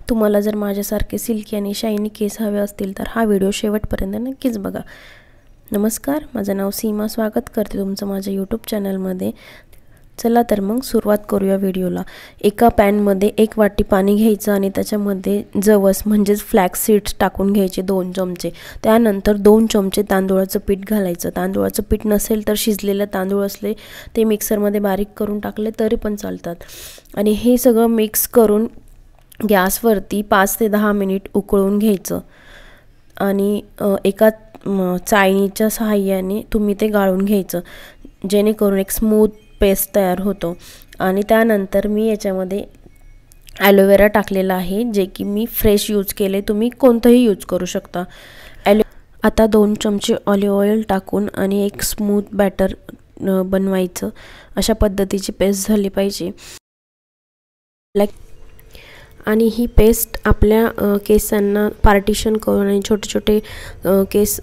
तुम्हाला जर माझ्यासारखे सिल्की आणि शायनी केस हवे असतील तर हा व्हिडिओ शेवटपर्यंत नक्कीच बघा। नमस्कार, माझं नाव सीमा, स्वागत करते तुमचं माझ्या यूट्यूब चॅनलमध्ये। चला तर मग सुरुवात करूया व्हिडिओला। एका पॅनमध्ये 1 वाटी पाणी घ्यायचं आणि त्याच्यामध्ये जवस म्हणजे फ्लॅक्स सीड्स टाकून घ्यायचे 2 चमचे। त्यानंतर 2 चमचे तांदूळाचं पीठ घालायचं। तांदूळाचं पीठ नसेल तर शिजलेले तांदूळ असले ते मिक्सरमध्ये बारीक करून टाकले तरी पण चालतात। आणि हे सगळं मिक्स करून गॅसवरती 5 ते 10 मिनिट उकळून घ्यायचं आणि एका चाळणीच्या सहाय्याने तुम्ही ते गाळून घ्यायचं, जेणेकरून एक स्मूथ पेस्ट तयार होतो। आणि त्यानंतर मी याच्यामध्ये ॲलोवेरा टाकलेला आहे, जे की मी फ्रेश यूज केले, तुम्ही कोणतंही यूज करू शकता। आता 2 चमचे ऑलिव्ह ऑइल टाकून आणि एक स्मूथ बॅटर बनवायचं। अशा पद्धतीची पेस्ट झाली पाहिजे। आणि ही पेस्ट आपल्या केसांना पार्टिशन करून आणि छोटे छोटे केस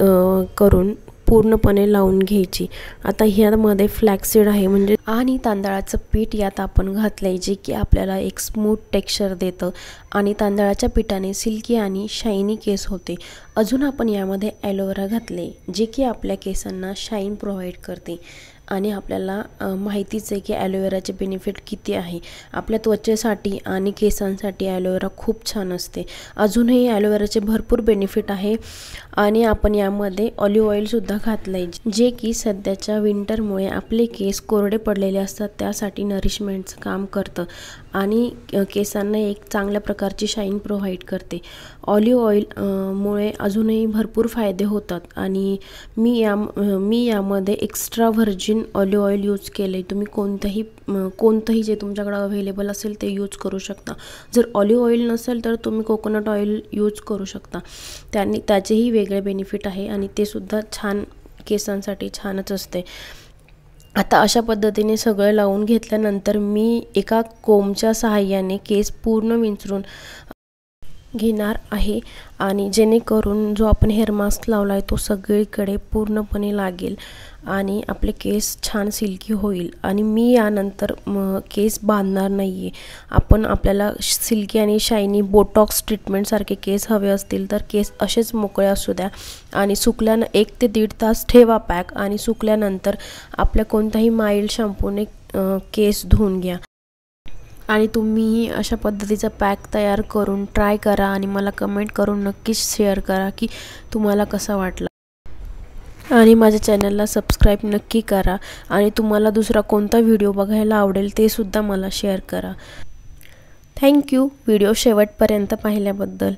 करून पूर्णपणे लावून घ्यायची। आता ह्यामध्ये फ्लॅक्सीड आहे म्हणजे आणि तांदळाचं पीठ यात आपण घातलंय, जे की आपल्याला एक स्मूथ टेक्स्चर देतं आणि तांदळाच्या पिठाने सिल्की आणि शायनी केस होते। अजून आपण यामध्ये ॲलोवेरा घातले, जे की आपल्या केसांना शाईन प्रोव्हाइड करते। आणि आपल्याला माहितीच आहे की ॲलोवेराचे बेनिफिट किती आहे। आपल्या त्वचेसाठी आणि केसांसाठी ॲलोवेरा खूप छान असते। अजूनही ॲलोवेराचे भरपूर बेनिफिट आहे। आणि आपण यामध्ये ऑलिव्ह ऑइलसुद्धा घातलं आहे, जे की सध्याच्या विंटरमुळे आपले केस कोरडे पडलेले असतात त्यासाठी नरिशमेंटचं काम करतं आणि केसांना एक चांगल्या प्रकारची शाईन प्रोव्हाइड करते। ऑलिव्ह ऑइल मुळे अजूनही भरपूर फायदे होतात आणि मी यामध्ये extra virgin olive oil use केले। तुम्ही कोणतंही जे तुमच्याकडे अवेलेबल असेल ते यूज करू शकता। जर ऑलिव्ह ऑइल नसेल तर तुम्ही कोकोनट ऑइल यूज करू शकता। त्याचेही वेगळे बेनिफिट आहे आणि ते सुद्धा छान केसांसाठी छानच असते। आता अशा पद्धतीने सगळं लावून घेतल्यानंतर मी एका कोंबच्या सहाय्याने केस पूर्ण विंचरून घेणार आहे आणि जेणेकरून जो आपण हेअर मास्क लावला आहे तो सगळीकडे पूर्णपणे लागेल आणि आपले केस छान सिल्की होईल। आणि मी यानंतर केस बांधणार नाही आहे। आपल्याला सिल्की आणि शायनी बोटॉक्स ट्रीटमेंटसारखे केस हवे असतील तर केस असेच मोकळे असू द्या आणि सुकल्यानं 1 ते 1.5 तास ठेवा पॅक आणि सुकल्यानंतर आपल्या कोणत्याही माइल्ड शॅम्पूने केस धुवून घ्या। आणि तुम्हीही अशा पद्धतीचा पॅक तयार करून ट्राय करा आणि मला कमेंट करून नक्कीच शेअर करा की तुम्हाला कसा वाटला। आणि माझ्या चॅनलला सबस्क्राईब नक्की करा आणि तुम्हाला दुसरा कोणता व्हिडिओ बघायला आवडेल ते सुद्धा मला शेअर करा। थँक्यू व्हिडिओ शेवटपर्यंत पाहिल्याबद्दल।